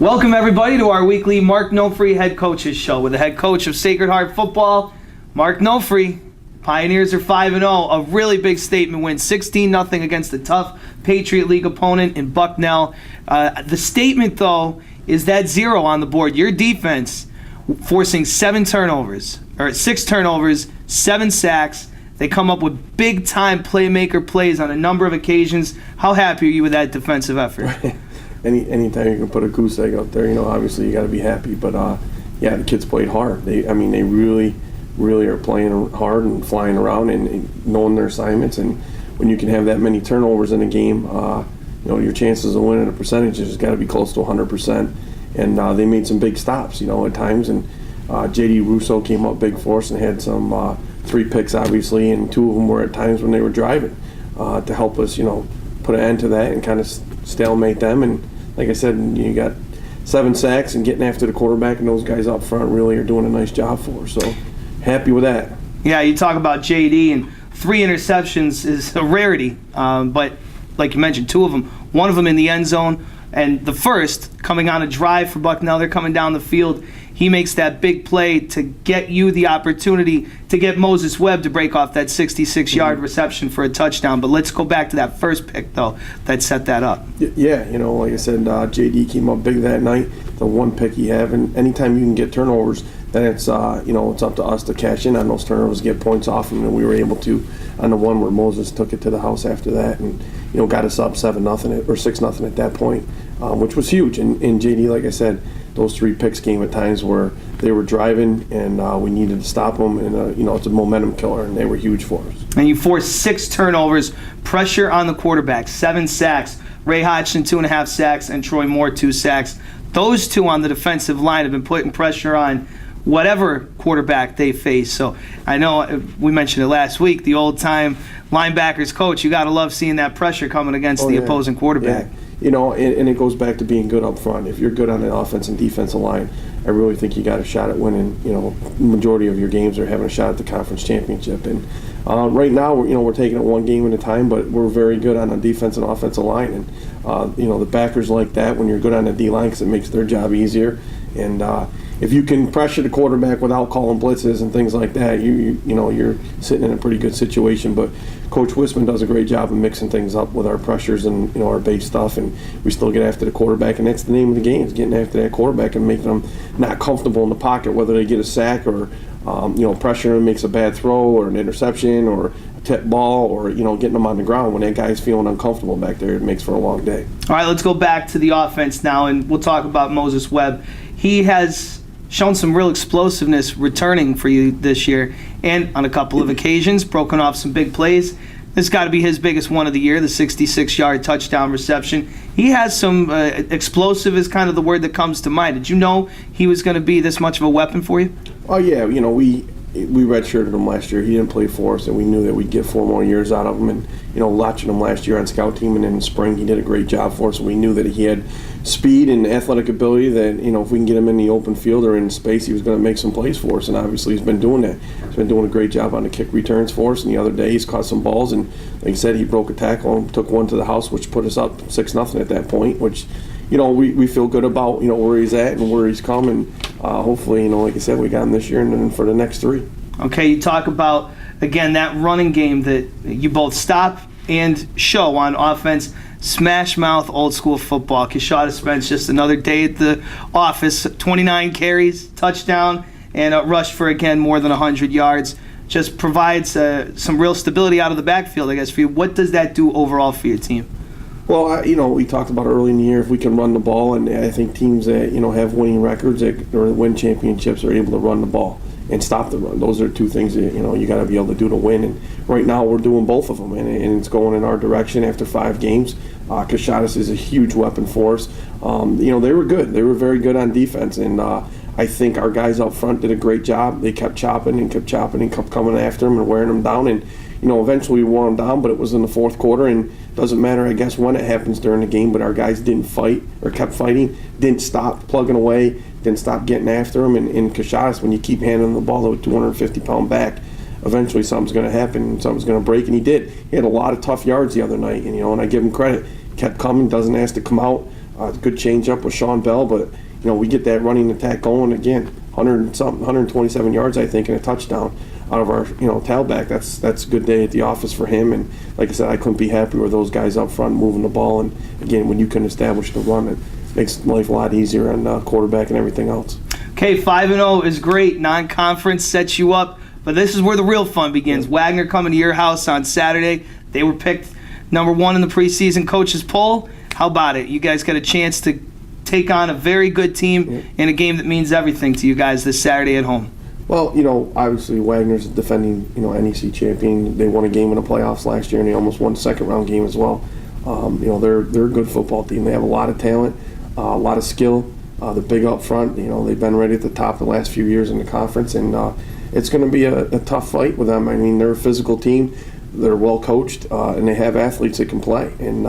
Welcome everybody to our weekly Mark Nofri Head Coaches Show with the head coach of Sacred Heart Football, Mark Nofri. Pioneers are 5-0, a really big statement win, 16-0 against a tough Patriot League opponent in Bucknell. The statement, though, is that 0 on the board. Your defense forcing 6 turnovers, 7 sacks. They come up with big-time playmaker plays on a number of occasions. How happy are you with that defensive effort? Anytime you can put a goose egg out there, obviously you got to be happy. But yeah, the kids played hard. They really are playing hard and flying around and knowing their assignments. And when you can have that many turnovers in a game, your chances of winning a percentage has got to be close to 100%. And they made some big stops, at times. And J.D. Russo came up big for us and had some 3 picks, obviously, and 2 of them were at times when they were driving to help us, put an end to that and kind of stalemate them. And like I said, you got 7 sacks and getting after the quarterback, and those guys up front really are doing a nice job for us. So happy with that. Yeah, you talk about JD, and 3 interceptions is a rarity. But like you mentioned, 2 of them, 1 of them in the end zone, and the first coming on a drive for Bucknell. They're coming down the field. He makes that big play to get you the opportunity to get Moses Webb to break off that 66-yard reception for a touchdown. But let's go back to that first pick, though, that set that up. Yeah, like I said, JD came up big that night, the 1 pick he had. And anytime you can get turnovers, then it's, it's up to us to cash in on those turnovers, get points off them. And we were able to on the one where Moses took it to the house after that and, got us up 7-0 or 6-0 at that point, which was huge. And JD, like I said, those 3 picks came at times where they were driving and we needed to stop them. And, it's a momentum killer, and they were huge for us. And you forced 6 turnovers, pressure on the quarterback, 7 sacks. Ray Hodgson, 2.5 sacks, and Troy Moore, 2 sacks. Those 2 on the defensive line have been putting pressure on whatever quarterback they face. So I know we mentioned it last week, the old-time linebackers coach, you got to love seeing that pressure coming against the opposing quarterback. Yeah. And it goes back to being good up front. If you're good on the offense and defensive line, I really think you got a shot at winning, majority of your games are having a shot at the conference championship. And right now, we're taking it 1 game at a time, but we're very good on the defense and offensive line. And, the backers like that when you're good on the D-line because it makes their job easier. And if you can pressure the quarterback without calling blitzes and things like that, you're sitting in a pretty good situation. But Coach Wisman does a great job of mixing things up with our pressures and our base stuff, and we still get after the quarterback. And that's the name of the game, is getting after that quarterback and making them not comfortable in the pocket, whether they get a sack or pressure and makes a bad throw or an interception or a tip ball or getting them on the ground. When that guy's feeling uncomfortable back there, it makes for a long day. All right, let's go back to the offense now, and we'll talk about Moses Webb. He has shown some real explosiveness returning for you this year, and on a couple of occasions broken off some big plays. This got to be his biggest one of the year, the 66-yard touchdown reception. He has some explosive is kind of the word that comes to mind. Did you know he was going to be this much of a weapon for you? Oh yeah, we redshirted him last year. He didn't play for us, and we knew that we'd get 4 more years out of him. And watching him last year on scout team and in the spring, he did a great job for us. We knew that he had speed and athletic ability, that if we can get him in the open field or in space, he was going to make some plays for us. And obviously he's been doing that. He's been doing a great job on the kick returns for us. And the other day he's caught some balls, and like I said, he broke a tackle and took one to the house, which put us up 6-0 at that point, which we feel good about where he's at and where he's come. And hopefully, like I said, we got him this year and then for the next 3. Okay, you talk about, again, that running game that you both stop and show on offense. Smash mouth old school football. Kishada Spence, just another day at the office, 29 carries, touchdown, and a rush for, again, more than 100 yards. Just provides some real stability out of the backfield, I guess, for you. What does that do overall for your team? Well, we talked about early in the year, if we can run the ball, and I think teams that, have winning records or win championships are able to run the ball and stop the run. Those are 2 things that, you got to be able to do to win. And right now we're doing both of them, and it's going in our direction after 5 games. Kashadas is a huge weapon for us. They were good. They were very good on defense, and I think our guys up front did a great job. They kept chopping and kept coming after them and wearing them down. And, eventually we wore them down, but it was in the 4th quarter, and it doesn't matter, I guess, when it happens during the game, but our guys didn't fight or kept fighting, didn't stop plugging away, didn't stop getting after them. And Kashadas, when you keep handing the ball to a 250-pound back, eventually something's going to happen, something's going to break, and he did. He had a lot of tough yards the other night, and I give him credit. Kept coming, doesn't ask to come out. Good changeup with Sean Bell, but we get that running attack going again. 127 yards, I think, and a touchdown out of our tailback. That's a good day at the office for him. And like I said, I couldn't be happier with those guys up front moving the ball. And again, when you can establish the run, it makes life a lot easier on quarterback and everything else. Okay, 5-0 is great. Non-conference sets you up, but this is where the real fun begins. Yeah. Wagner coming to your house on Saturday. They were picked number 1 in the preseason coaches poll. How about it? You guys got a chance to take on a very good team in a game that means everything to you guys this Saturday at home. Well, obviously Wagner's defending, NEC champion. They won a game in the playoffs last year, and they almost won a second-round game as well. They're a good football team. They have a lot of talent, a lot of skill. They're big up front. They've been right at the top the last few years in the conference, and it's going to be a tough fight with them. I mean, they're a physical team. They're well coached, and they have athletes that can play. And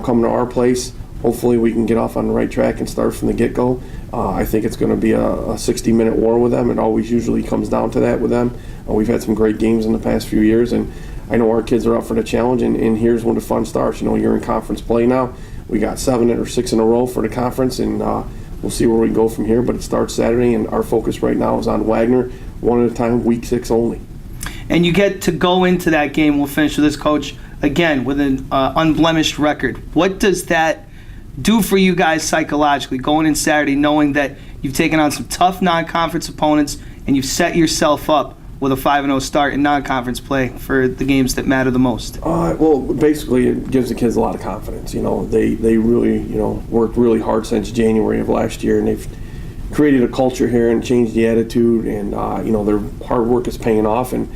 coming to our place, hopefully we can get off on the right track and start from the get-go. I think it's going to be a 60-minute war with them. It always usually comes down to that with them. We've had some great games in the past few years, and I know our kids are up for the challenge, and here's when the fun starts. You're in conference play now. We got 7 or 6 in a row for the conference, and we'll see where we go from here, but it starts Saturday, and our focus right now is on Wagner, one at a time, week 6 only. And you get to go into that game, we'll finish with this, Coach, again, with an unblemished record. What does that do for you guys psychologically, going in Saturday, knowing that you've taken on some tough non-conference opponents and you've set yourself up with a 5-0 start in non-conference play for the games that matter the most? Well, basically, it gives the kids a lot of confidence. They really, worked really hard since January of last year, and they've created a culture here and changed the attitude, and their hard work is paying off, and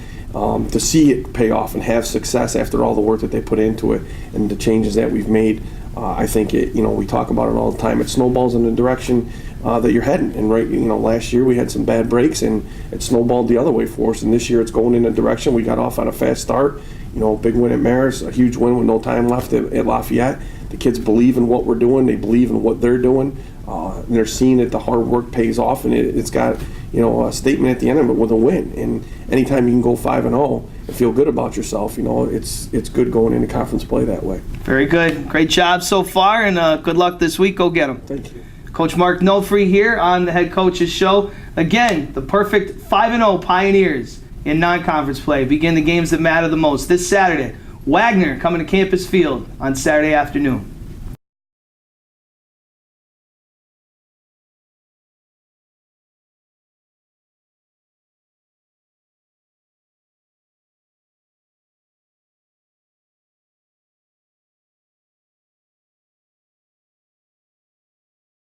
to see it pay off and have success after all the work that they put into it and the changes that we've made, I think we talk about it all the time. It snowballs in the direction that you're heading. And last year we had some bad breaks and it snowballed the other way for us. And this year it's going in a direction. We got off on a fast start. Big win at Marist, a huge win with no time left at Lafayette. The kids believe in what we're doing. They believe in what they're doing. And they're seeing that the hard work pays off, and it's got a statement at the end of it with a win. And anytime you can go 5-0 and feel good about yourself, it's good going into conference play that way. Very good. Great job so far, and good luck this week. Go get them. Thank you. Coach Mark Nofri here on the Head Coach's Show. Again, the perfect 5-0 Pioneers in non-conference play begin the games that matter the most this Saturday. Wagner coming to Campus Field on Saturday afternoon.